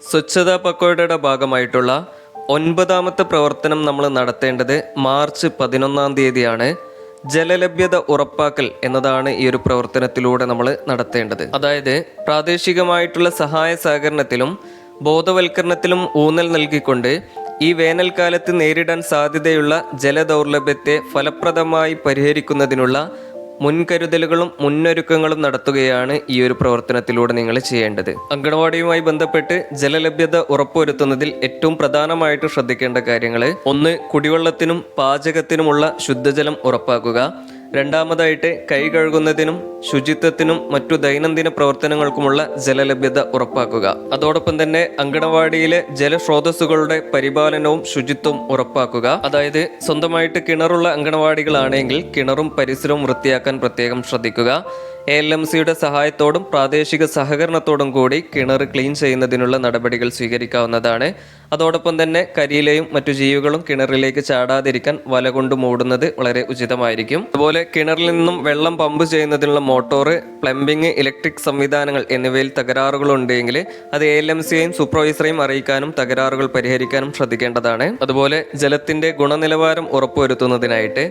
സ്വച്ഛതാ പക്കോടയുടെ ഭാഗമായിട്ടുള്ള 9ാമത്തെ പ്രവർത്തനം നമ്മൾ നടത്തേണ്ടത് മാർച്ച് 11-ാം തീയതിയാണ്. ജലലഭ്യത ഉറപ്പാക്കൽ എന്നതാണ് ഈ ഒരു പ്രവർത്തനത്തിലൂടെ നമ്മൾ നടത്തേണ്ടത്. അതായത് പ്രാദേശികമായിട്ടുള്ള സഹായ സഹകരണത്തിലും ബോധവൽക്കരണത്തിലും ഊന്നൽ നൽകിക്കൊണ്ട് ഈ വേനൽക്കാലത്ത് നേരിടാൻ സാധ്യതയുള്ള ജലദൗർലഭ്യത്തെ ഫലപ്രദമായി പരിഹരിക്കുന്നതിനുള്ള മുൻകരുതലുകളും മുന്നൊരുക്കങ്ങളും നടത്തുകയാണ് ഈ ഒരു പ്രവർത്തനത്തിലൂടെ നിങ്ങൾ ചെയ്യേണ്ടത്. അങ്കണവാടിയുമായി ബന്ധപ്പെട്ട് ജലലഭ്യത ഉറപ്പുവരുത്തുന്നതിൽ ഏറ്റവും പ്രധാനമായിട്ട് ശ്രദ്ധിക്കേണ്ട കാര്യങ്ങൾ: 1. കുടിവെള്ളത്തിനും പാചകത്തിനുമുള്ള ശുദ്ധജലം ഉറപ്പാക്കുക. രണ്ടാമതായിട്ട് കൈ കഴുകുന്നതിനും ശുചിത്വത്തിനും മറ്റു ദൈനംദിന പ്രവർത്തനങ്ങൾക്കുമുള്ള ജലലഭ്യത ഉറപ്പാക്കുക. അതോടൊപ്പം തന്നെ അങ്കണവാടിയിലെ ജലസ്രോതസ്സുകളുടെ പരിപാലനവും ശുചിത്വവും ഉറപ്പാക്കുക. അതായത് സ്വന്തമായിട്ട് കിണറുള്ള അങ്കണവാടികളാണെങ്കിൽ കിണറും പരിസരവും വൃത്തിയാക്കാൻ പ്രത്യേകം ശ്രദ്ധിക്കുക. ALMCയുടെ സഹായത്തോടും പ്രാദേശിക സഹകരണത്തോടും കൂടി കിണർ ക്ലീൻ ചെയ്യുന്നതിനുള്ള നടപടികൾ സ്വീകരിക്കാവുന്നതാണ്. അതോടൊപ്പം തന്നെ കരിയിലെയും മറ്റു ജീവികളും കിണറിലേക്ക് ചാടാതിരിക്കാൻ വല കൊണ്ട് മൂടുന്നത് വളരെ ഉചിതമായിരിക്കും. അതുപോലെ കിണറിൽ നിന്നും വെള്ളം പമ്പ് ചെയ്യുന്നതിനുള്ള മോട്ടോറ്, പ്ലംബിംഗ്, ഇലക്ട്രിക് സംവിധാനങ്ങൾ എന്നിവയിൽ തകരാറുകളുണ്ടെങ്കിൽ അത് ALMCയെയും സൂപ്പർവൈസറെയും അറിയിക്കാനും തകരാറുകൾ പരിഹരിക്കാനും ശ്രദ്ധിക്കേണ്ടതാണ്. അതുപോലെ ജലത്തിന്റെ ഗുണനിലവാരം ഉറപ്പുവരുത്തുന്നതിനായിട്ട്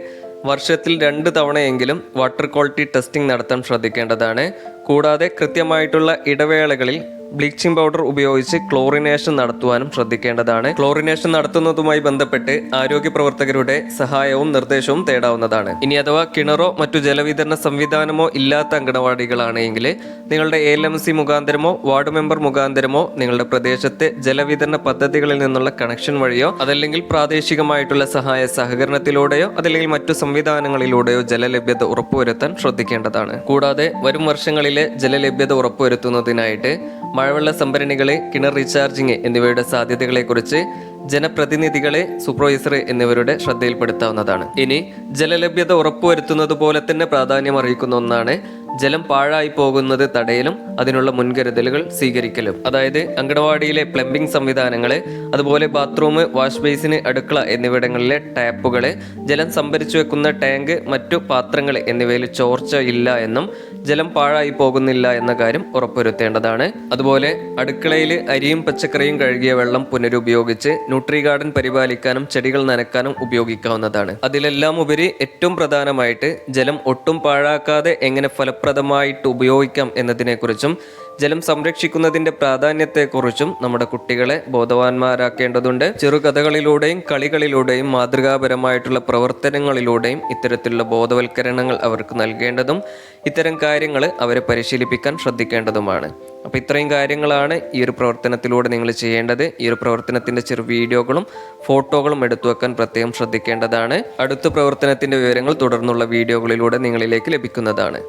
വർഷത്തിൽ 2 തവണയെങ്കിലും വാട്ടർ ക്വാളിറ്റി ടെസ്റ്റിംഗ് നടത്താൻ ശ്രദ്ധിക്കേണ്ടതാണ്. കൂടാതെ കൃത്യമായിട്ടുള്ള ഇടവേളകളിൽ ബ്ലീച്ചിങ് പൗഡർ ഉപയോഗിച്ച് ക്ലോറിനേഷൻ നടത്തുവാനും ശ്രദ്ധിക്കേണ്ടതാണ്. ക്ലോറിനേഷൻ നടത്തുന്നതുമായി ബന്ധപ്പെട്ട് ആരോഗ്യ പ്രവർത്തകരുടെ സഹായവും നിർദ്ദേശവും തേടാവുന്നതാണ്. ഇനി അഥവാ കിണറോ മറ്റു ജലവിതരണ സംവിധാനമോ ഇല്ലാത്ത അങ്കണവാടികളാണെങ്കിൽ നിങ്ങളുടെ ALMC മുഖാന്തരമോ വാർഡ് മെമ്പർ മുഖാന്തരമോ നിങ്ങളുടെ പ്രദേശത്തെ ജലവിതരണ പദ്ധതികളിൽ നിന്നുള്ള കണക്ഷൻ വഴിയോ അതല്ലെങ്കിൽ പ്രാദേശികമായിട്ടുള്ള സഹായ സഹകരണത്തിലൂടെയോ അതല്ലെങ്കിൽ മറ്റു സംവിധാനങ്ങളിലൂടെയോ ജലലഭ്യത ഉറപ്പുവരുത്താൻ ശ്രദ്ധിക്കേണ്ടതാണ്. കൂടാതെ വരും വർഷങ്ങളിലെ ജലലഭ്യത ഉറപ്പുവരുത്തുന്നതിനായിട്ട് മഴവെള്ള സംഭരണികളെ, കിണർ റീചാർജിങ് എന്നിവയുടെ സാധ്യതകളെക്കുറിച്ച് ജനപ്രതിനിധികളെ, സൂപ്പർവൈസർ എന്നിവരുടെ ശ്രദ്ധയിൽപ്പെടുത്താവുന്നതാണ്. ഇനി ജലലഭ്യത ഉറപ്പുവരുത്തുന്നത് പോലെ തന്നെ പ്രാധാന്യം അറിയിക്കുന്ന ഒന്നാണ് ജലം പാഴായി പോകുന്നത് തടയലും അതിനുള്ള മുൻകരുതലുകൾ സ്വീകരിക്കലും. അതായത് അങ്കണവാടിയിലെ പ്ലംബിംഗ് സംവിധാനങ്ങള്, അതുപോലെ ബാത്റൂം, വാഷ് ബേസിന്, അടുക്കള എന്നിവിടങ്ങളിലെ ടാപ്പുകള്, ജലം സംഭരിച്ചു വെക്കുന്ന ടാങ്ക്, മറ്റു പാത്രങ്ങൾ എന്നിവയിൽ ചോർച്ച ഇല്ല എന്നും ജലം പാഴായി പോകുന്നില്ല എന്ന കാര്യം ഉറപ്പുവരുത്തേണ്ടതാണ്. അതുപോലെ അടുക്കളയിൽ അരിയും പച്ചക്കറിയും കഴുകിയ വെള്ളം പുനരുപയോഗിച്ച് ന്യൂട്രി ഗാർഡൻ പരിപാലിക്കാനും ചെടികൾ നനയ്ക്കാനും ഉപയോഗിക്കാവുന്നതാണ്. അതിലെല്ലാം ഉപരി ഏറ്റവും പ്രധാനമായിട്ട് ജലം ഒട്ടും പാഴാക്കാതെ എങ്ങനെ ഫലപ്രദമായിട്ട് ഉപയോഗിക്കാം എന്നതിനെക്കുറിച്ചും ജലം സംരക്ഷിക്കുന്നതിന്റെ പ്രാധാന്യത്തെക്കുറിച്ചും നമ്മുടെ കുട്ടികളെ ബോധവാന്മാരാക്കേണ്ടതുണ്ട്. ചെറുകഥകളിലൂടെയും കളികളിലൂടെയും മാതൃകാപരമായിട്ടുള്ള പ്രവർത്തനങ്ങളിലൂടെയും ഇത്തരത്തിലുള്ള ബോധവൽക്കരണങ്ങൾ അവർക്ക് നൽകേണ്ടതും ഇത്തരം കാര്യങ്ങൾ അവരെ പരിശീലിപ്പിക്കാൻ ശ്രദ്ധിക്കേണ്ടതുമാണ്. അപ്പോൾ ഇത്രയും കാര്യങ്ങളാണ് ഈ ഒരു പ്രവർത്തനത്തിലൂടെ നിങ്ങൾ ചെയ്യേണ്ടത്. ഈ ഒരു പ്രവർത്തനത്തിന്റെ ചെറു വീഡിയോകളും ഫോട്ടോകളും എടുത്തു വെക്കാൻ പ്രത്യേകം ശ്രദ്ധിക്കേണ്ടതാണ്. അടുത്ത പ്രവർത്തനത്തിന്റെ വിവരങ്ങൾ തുടർന്നുള്ള വീഡിയോകളിലൂടെ നിങ്ങളിലേക്ക് ലഭിക്കുന്നതാണ്.